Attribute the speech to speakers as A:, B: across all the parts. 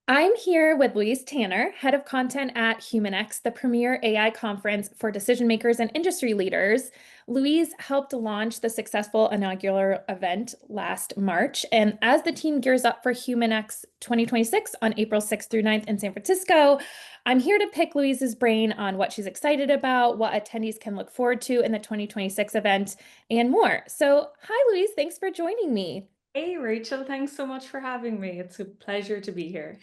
A: I'm here with Louise Tanner, head of content at HumanX, the premier AI conference for decision makers and industry leaders. Louise helped launch the successful inaugural event last March. And as the team gears up for HumanX 2026 on April 6th through 9th in San Francisco, I'm here to pick Louise's brain on what she's excited about, what attendees can look forward to in the 2026 event, and more. So, hi, Louise. Thanks for joining me.
B: Hey, Rachel, thanks so much for having me. It's a pleasure to be here.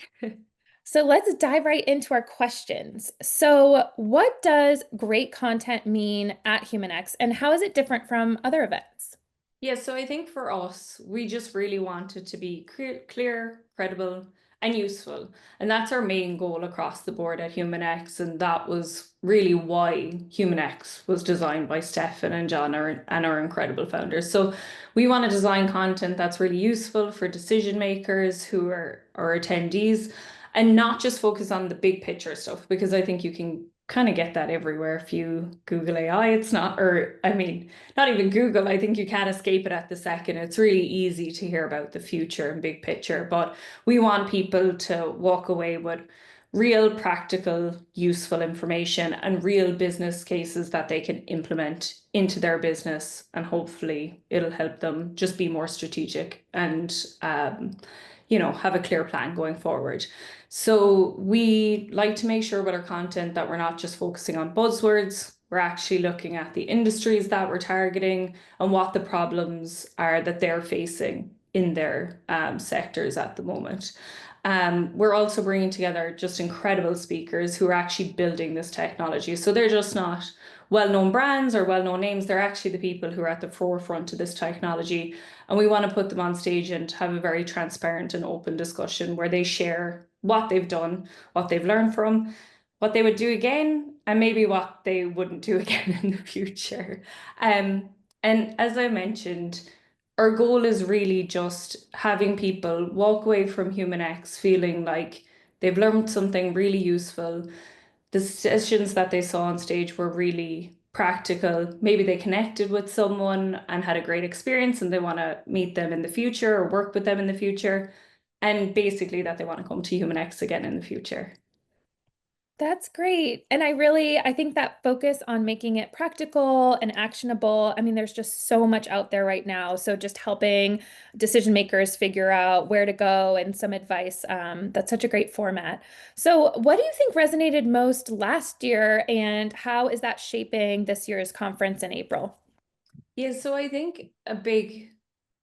A: So let's dive right into our questions. So, what does great content mean at HumanX, and how is it different from other events?
B: Yeah, so I think for us, we just really wanted to be clear, credible, and useful. And that's our main goal across the board at HumanX. And that was really why HumanX was designed by Stefan and John and our incredible founders. So we want to design content that's really useful for decision makers who are our attendees and not just focus on the big picture stuff, because I think you can kind of get that everywhere if you Google AI. It's not, or I mean, not even Google. I think you can't escape it at the second. It's really easy to hear about the future and big picture, but we want people to walk away with real, practical, useful information and real business cases that they can implement into their business. And hopefully it'll help them just be more strategic and, have a clear plan going forward. So we like to make sure with our content that we're not just focusing on buzzwords. We're actually looking at the industries that we're targeting and what the problems are that they're facing in their sectors at the moment. We're also bringing together just incredible speakers who are actually building this technology. So they're just not well-known brands or well-known names. They're actually the people who are at the forefront of this technology. And we want to put them on stage and have a very transparent and open discussion where they share what they've done, what they've learned from, what they would do again, and maybe what they wouldn't do again in the future. Um, and as I mentioned, our goal is really just having people walk away from HumanX feeling like they've learned something really useful. The sessions that they saw on stage were really practical. Maybe they connected with someone and had a great experience and they want to meet them in the future or work with them in the future. And basically that they want to come to HumanX again in the future.
A: That's great. And I think that focus on making it practical and actionable. I mean, there's just so much out there right now. So just helping decision makers figure out where to go and some advice. That's such a great format. So, what do you think resonated most last year, and how is that shaping this year's conference in April?
B: Yeah, so I think a big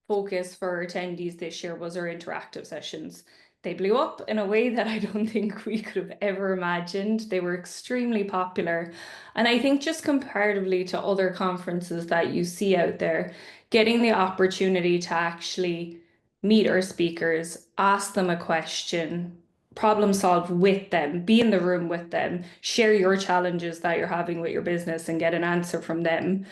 B: focus for attendees this year was our interactive sessions. They blew up in a way that I don't think we could have ever imagined. They were extremely popular. And I think just comparatively to other conferences that you see out there, getting the opportunity to actually meet our speakers, ask them a question, problem solve with them, be in the room with them, share your challenges that you're having with your business and get an answer from them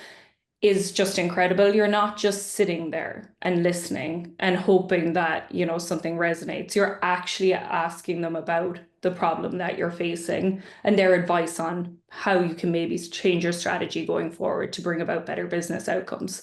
B: is just incredible. You're not just sitting there and listening and hoping that, something resonates. You're actually asking them about the problem that you're facing and their advice on how you can maybe change your strategy going forward to bring about better business outcomes.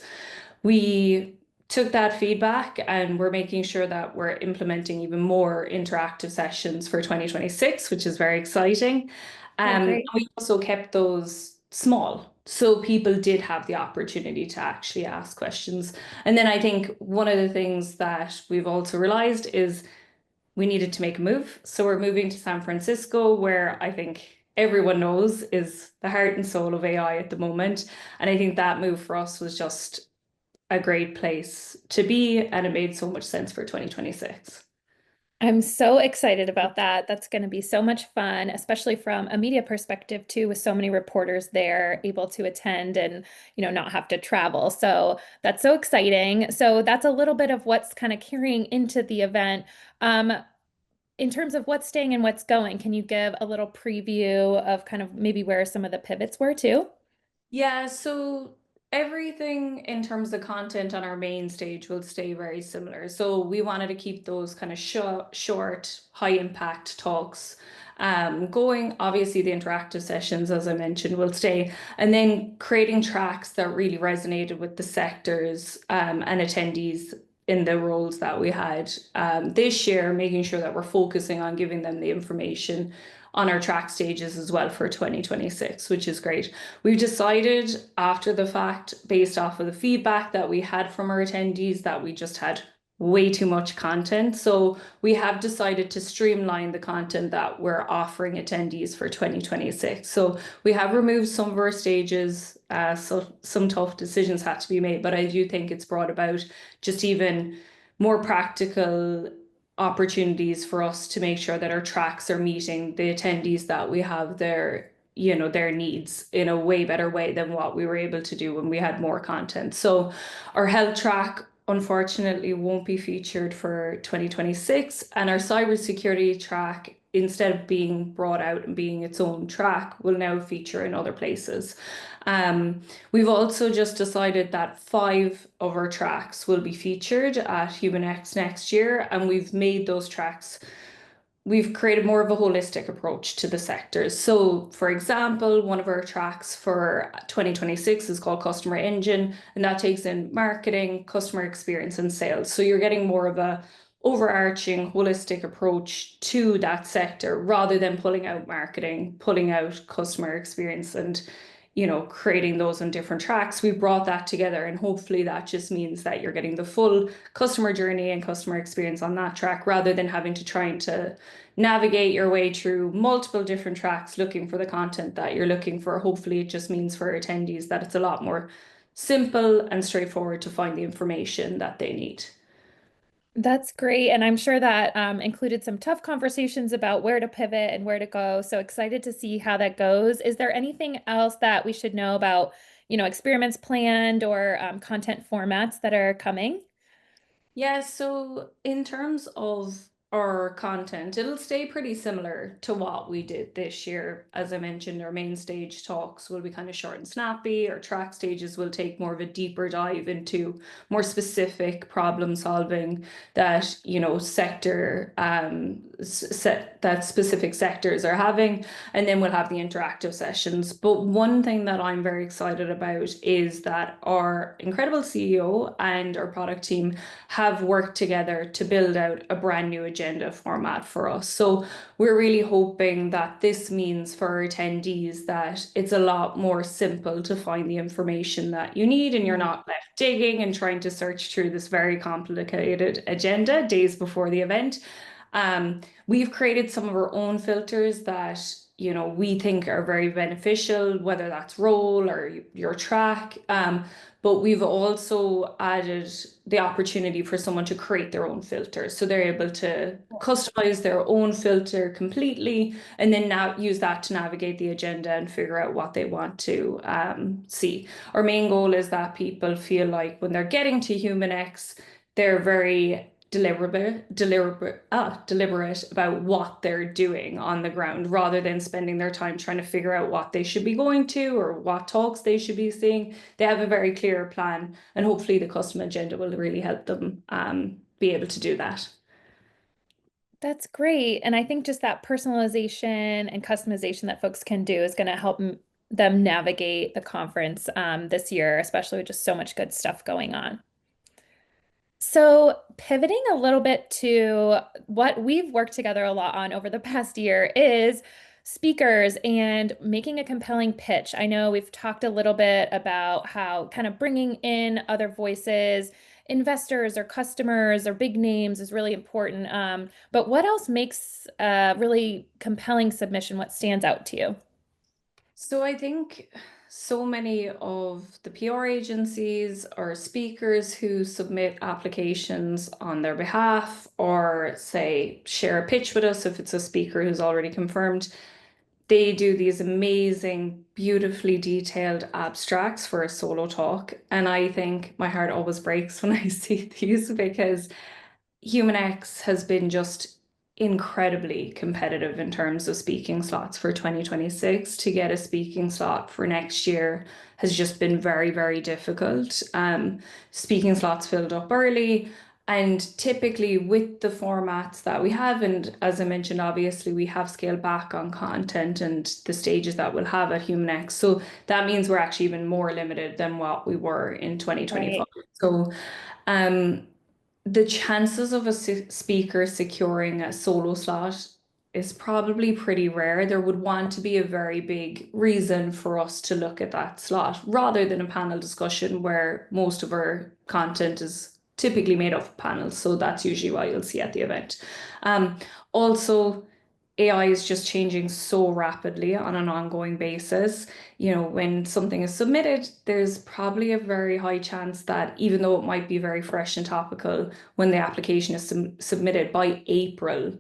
B: We took that feedback and we're making sure that we're implementing even more interactive sessions for 2026, which is very exciting.
A: Oh, great.
B: We also kept those small. So people did have the opportunity to actually ask questions. And then I think one of the things that we've also realized is we needed to make a move. So we're moving to San Francisco, where I think everyone knows is the heart and soul of AI at the moment. And I think that move for us was just a great place to be, and it made so much sense for 2026.
A: I'm so excited about that. That's going to be so much fun, especially from a media perspective too, with so many reporters there able to attend and, not have to travel. So that's so exciting. So that's a little bit of what's kind of carrying into the event. Um, in terms of what's staying and what's going, can you give a little preview of kind of maybe where some of the pivots were too?
B: Yeah, so everything in terms of content on our main stage will stay very similar. So we wanted to keep those kind of short, high impact talks going. Obviously, the interactive sessions, as I mentioned, will stay. And then creating tracks that really resonated with the sectors and attendees in the roles that we had this year, making sure that we're focusing on giving them the information on our track stages as well for 2026, which is great. We've decided after the fact, based off of the feedback that we had from our attendees, that we just had way too much content. So we have decided to streamline the content that we're offering attendees for 2026. So we have removed some of our stages, so some tough decisions had to be made, but I do think it's brought about just even more practical opportunities for us to make sure that our tracks are meeting the attendees that we have their needs in a way better way than what we were able to do when we had more content. So our health track unfortunately won't be featured for 2026, and our cybersecurity track, instead of being brought out and being its own track, will now feature in other places. We've also just decided that 5 of our tracks will be featured at HumanX next year, and we've created more of a holistic approach to the sectors. So, for example, one of our tracks for 2026 is called Customer Engine, and that takes in marketing, customer experience, and sales. So you're getting more of a overarching holistic approach to that sector rather than pulling out marketing, pulling out customer experience, and creating those on different tracks. We brought that together, and hopefully that just means that you're getting the full customer journey and customer experience on that track rather than having to trying to navigate your way through multiple different tracks looking for the content that you're looking for. Hopefully it just means for attendees that it's a lot more simple and straightforward to find the information that they need.
A: That's great. And I'm sure that included some tough conversations about where to pivot and where to go. So excited to see how that goes. Is there anything else that we should know about, experiments planned or content formats that are coming?
B: Yeah, so in terms of our content, it'll stay pretty similar to what we did this year. As I mentioned, our main stage talks will be kind of short and snappy. Our track stages will take more of a deeper dive into more specific problem solving that, sector that specific sectors are having. And then we'll have the interactive sessions. But one thing that I'm very excited about is that our incredible CEO and our product team have worked together to build out a brand new agenda format for us. So we're really hoping that this means for our attendees that it's a lot more simple to find the information that you need, and you're not left digging and trying to search through this very complicated agenda days before the event. We've created some of our own filters that we think are very beneficial, whether that's role or your track. But we've also added the opportunity for someone to create their own filter. So they're able to customize their own filter completely and then now use that to navigate the agenda and figure out what they want to see. Our main goal is that people feel like when they're getting to HumanX, they're very deliberate about what they're doing on the ground rather than spending their time trying to figure out what they should be going to or what talks they should be seeing. They have a very clear plan, and hopefully the custom agenda will really help them be able to do that.
A: That's great. And I think just that personalization and customization that folks can do is going to help them navigate the conference this year, especially with just so much good stuff going on. So, pivoting a little bit to what we've worked together a lot on over the past year is speakers and making a compelling pitch. I know we've talked a little bit about how kind of bringing in other voices, investors or customers or big names is really important. But what else makes a really compelling submission? What stands out to you?
B: So I think so many of the PR agencies or speakers who submit applications on their behalf or say share a pitch with us if it's a speaker who's already confirmed, they do these amazing, beautifully detailed abstracts for a solo talk. And I think my heart always breaks when I see these because HumanX has been just incredibly competitive in terms of speaking slots for 2026. To get a speaking slot for next year has just been very, very difficult. Speaking slots filled up early. And typically, with the formats that we have, and as I mentioned, obviously, we have scaled back on content and the stages that we'll have at HumanX. So that means we're actually even more limited than what we were in 2025.
A: Right.
B: So, um, the chances of a speaker securing a solo slot is probably pretty rare. There would want to be a very big reason for us to look at that slot rather than a panel discussion where most of our content is typically made up of panels. So that's usually what you'll see at the event. Um, Also, AI is just changing so rapidly on an ongoing basis. When something is submitted, there's probably a very high chance that even though it might be very fresh and topical, when the application is submitted by April,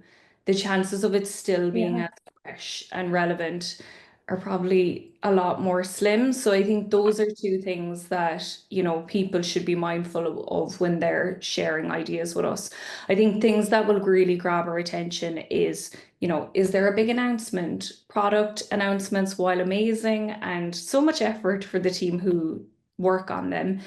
B: the chances of it still being
A: Yeah.
B: as fresh and relevant are probably a lot more slim. So I think those are two things that, people should be mindful of when they're sharing ideas with us. I think things that will really grab our attention is there a big announcement? Product announcements, while amazing and so much effort for the team who work on them,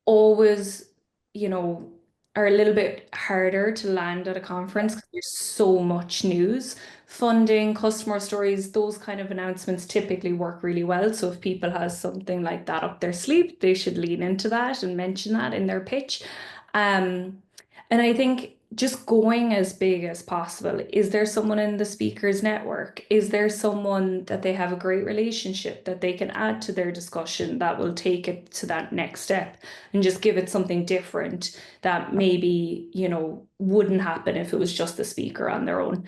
B: always, you know, are a little bit harder to land at a conference because there's so much news. Funding, customer stories, those kind of announcements typically work really well. So if people has something like that up their sleeve, they should lean into that and mention that in their pitch. Um, and I think just going as big as possible. Is there someone in the speaker's network? Is there someone that they have a great relationship that they can add to their discussion that will take it to that next step and just give it something different that maybe, wouldn't happen if it was just the speaker on their own?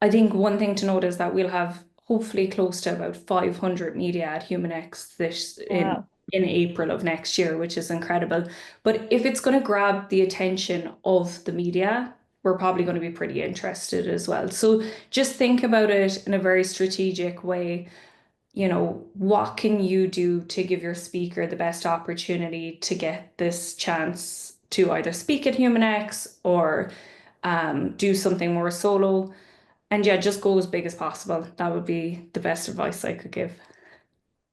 B: I think one thing to note is that we'll have hopefully close to about 500 media at HumanX this
A: Wow.
B: in April of next year, which is incredible. But if it's going to grab the attention of the media, we're probably going to be pretty interested as well. So just think about it in a very strategic way. What can you do to give your speaker the best opportunity to get this chance to either speak at HumanX or do something more solo? And yeah, just go as big as possible. That would be the best advice I could give.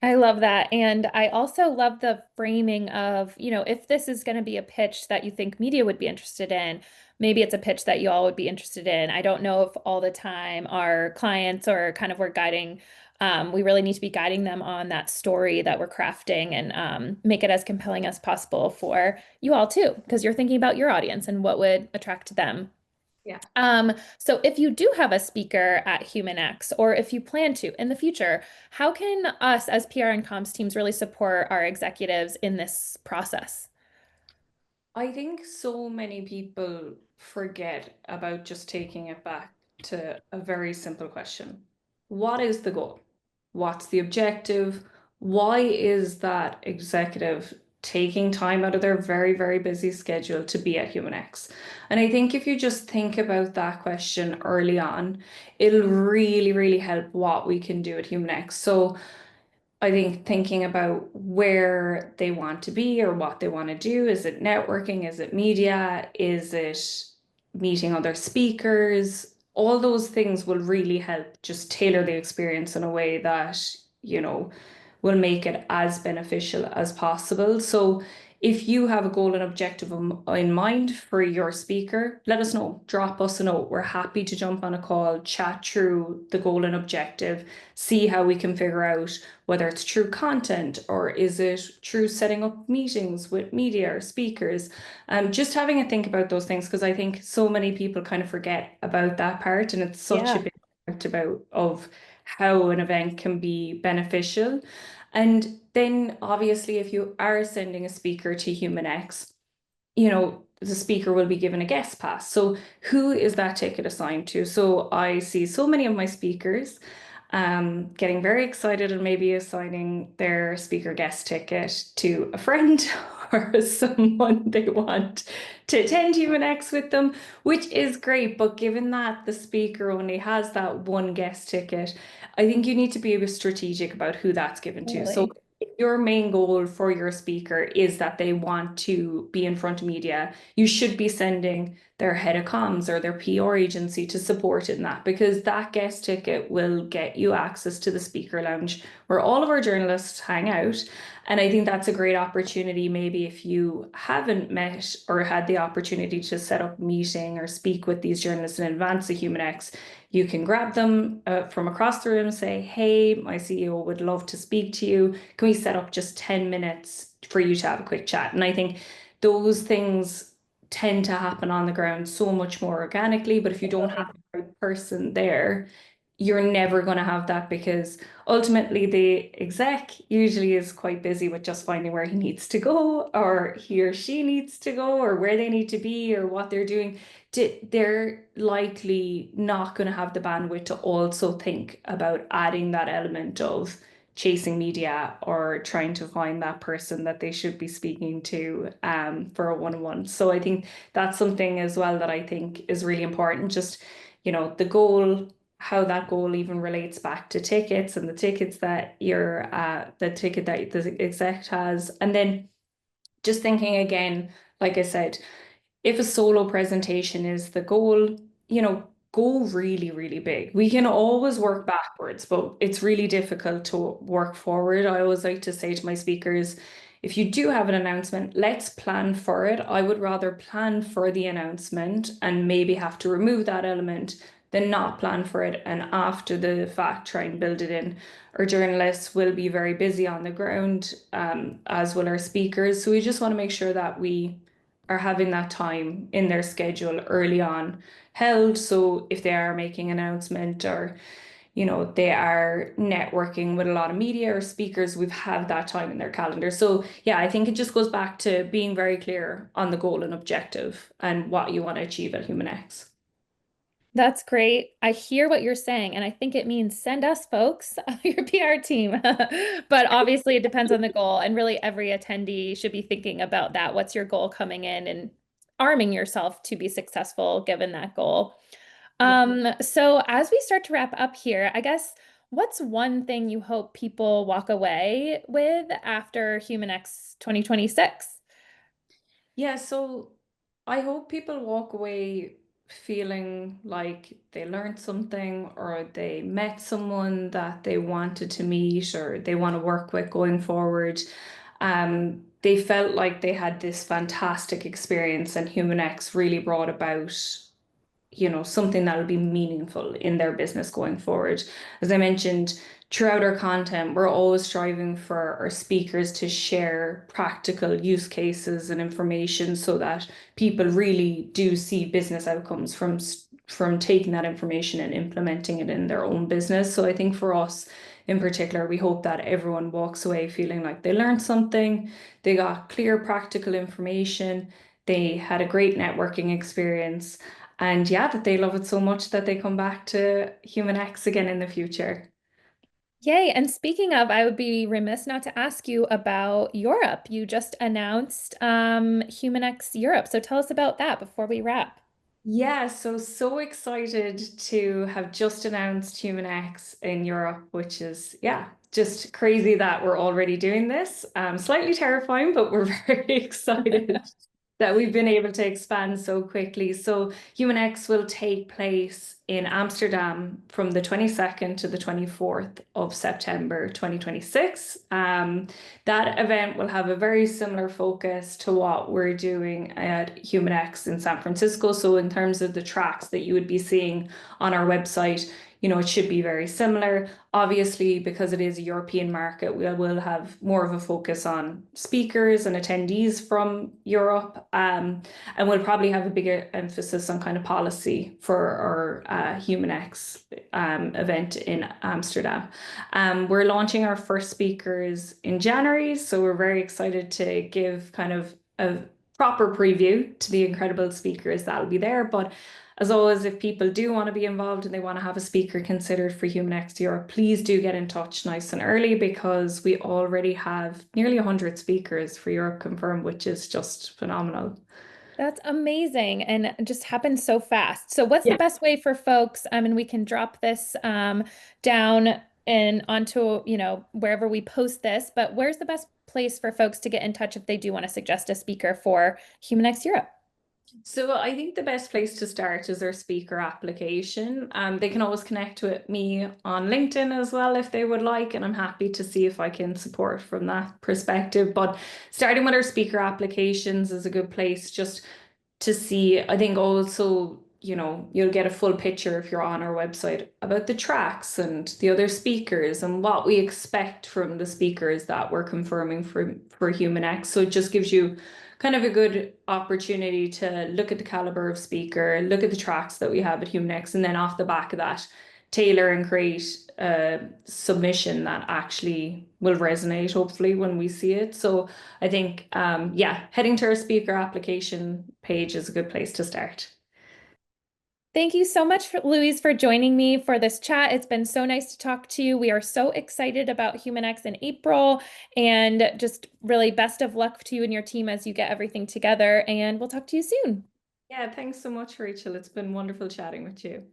A: I love that. And I also love the framing of, if this is going to be a pitch that you think media would be interested in, maybe it's a pitch that you all would be interested in. I don't know if all the time our clients or kind of we're guiding, we really need to be guiding them on that story that we're crafting and make it as compelling as possible for you all too, because you're thinking about your audience and what would attract them.
B: Yeah.
A: So if you do have a speaker at HumanX, or if you plan to in the future, how can us as PR and comms teams really support our executives in this process?
B: I think so many people forget about just taking it back to a very simple question. What is the goal? What's the objective? Why is that executive taking time out of their very, very busy schedule to be at HumanX? And I think if you just think about that question early on, it'll really, really help what we can do at HumanX. So I think thinking about where they want to be or what they want to do. Is it networking? Is it media? Is it meeting other speakers? All those things will really help just tailor the experience in a way that, will make it as beneficial as possible. So if you have a goal and objective in mind for your speaker, let us know. Drop us a note. We're happy to jump on a call, chat through the goal and objective, see how we can figure out whether it's true content or is it true setting up meetings with media or speakers. Just having a think about those things because I think so many people kind of forget about that part, and it's such a
A: Yeah.
B: big part about of how an event can be beneficial. And then obviously, if you are sending a speaker to HumanX, the speaker will be given a guest pass. So who is that ticket assigned to? So I see so many of my speakers getting very excited and maybe assigning their speaker guest ticket to a friend or someone they want to attend HumanX with them, which is great. But given that the speaker only has that one guest ticket, I think you need to be a bit strategic about who that's given to. So
A: Totally.
B: if your main goal for your speaker is that they want to be in front of media, you should be sending their head of comms or their PR agency to support in that because that guest ticket will get you access to the speaker lounge where all of our journalists hang out. And I think that's a great opportunity, maybe if you haven't met or had the opportunity to set up a meeting or speak with these journalists in advance of HumanX, you can grab them from across the room and say, hey, my CEO would love to speak to you. Can we set up just 10 minutes for you to have a quick chat? And I think those things tend to happen on the ground so much more organically. But if you don't have the right person there, you're never going to have that, because ultimately the exec usually is quite busy with just finding where he needs to go, or he or she needs to go, or where they need to be, or what they're doing. They're likely not going to have the bandwidth to also think about adding that element of chasing media or trying to find that person that they should be speaking to for a one-on-one. So I think that's something as well that I think is really important. Just, the goal, how that goal even relates back to tickets, and the tickets that the ticket that the exec has. And then just thinking again, like I said, if a solo presentation is the goal, go really, really big. We can always work backwards, but it's really difficult to work forward. I always like to say to my speakers, if you do have an announcement, let's plan for it. I would rather plan for the announcement and maybe have to remove that element than not plan for it and after the fact try and build it in. Our journalists will be very busy on the ground, as will our speakers. So we just want to make sure that we are having that time in their schedule early on held. So if they are making an announcement, or they are networking with a lot of media or speakers, we've had that time in their calendar. So yeah, I think it just goes back to being very clear on the goal and objective and what you want to achieve at HumanX.
A: That's great. I hear what you're saying, and I think it means send us folks, your PR team. But obviously, it depends on the goal, and really every attendee should be thinking about that. What's your goal coming in, and arming yourself to be successful given that goal.
B: Yeah.
A: So as we start to wrap up here, I guess what's one thing you hope people walk away with after HumanX 2026?
B: Yeah, so I hope people walk away feeling like they learned something, or they met someone that they wanted to meet or they want to work with going forward. They felt like they had this fantastic experience, and HumanX really brought about something that'll be meaningful in their business going forward. As I mentioned, throughout our content, we're always striving for our speakers to share practical use cases and information so that people really do see business outcomes from taking that information and implementing it in their own business. So I think for us in particular, we hope that everyone walks away feeling like they learned something, they got clear practical information, they had a great networking experience, and yeah, that they love it so much that they come back to HumanX again in the future.
A: Yay. And speaking of, I would be remiss not to ask you about Europe. You just announced HumanX Europe. So tell us about that before we wrap.
B: Yeah, so excited to have just announced HumanX in Europe, which is, yeah, just crazy that we're already doing this. Slightly terrifying, but we're very excited that we've been able to expand so quickly. So HumanX will take place in Amsterdam from the 22nd to the 24th of September 2026. That event will have a very similar focus to what we're doing at HumanX in San Francisco. So in terms of the tracks that you would be seeing on our website, it should be very similar. Obviously, because it is a European market, we will have more of a focus on speakers and attendees from Europe. And we'll probably have a bigger emphasis on kind of policy for our HumanX event in Amsterdam. We're launching our first speakers in January, so we're very excited to give kind of a proper preview to the incredible speakers that'll be there. But as always, if people do want to be involved and they want to have a speaker considered for HumanX Europe, please do get in touch nice and early, because we already have nearly 100 speakers for Europe confirmed, which is just phenomenal.
A: That's amazing and just happened so fast. So what's the
B: Yeah.
A: best way for folks? And we can drop this down and onto, wherever we post this, but where's the best place for folks to get in touch if they do want to suggest a speaker for HumanX Europe?
B: So I think the best place to start is their speaker application. They can always connect with me on LinkedIn as well if they would like, and I'm happy to see if I can support from that perspective. But starting with our speaker applications is a good place just to see. I think also, you'll get a full picture if you're on our website about the tracks and the other speakers and what we expect from the speakers that we're confirming for HumanX. So it just gives you kind of a good opportunity to look at the caliber of speaker, look at the tracks that we have at HumanX, and then off the back of that, tailor and create a submission that actually will resonate, hopefully, when we see it. So I think, yeah, heading to our speaker application page is a good place to start.
A: Thank you so much, Louise, for joining me for this chat. It's been so nice to talk to you. We are so excited about HumanX in April, and just really best of luck to you and your team as you get everything together. And we'll talk to you soon.
B: Yeah, thanks so much, Rachel. It's been wonderful chatting with you.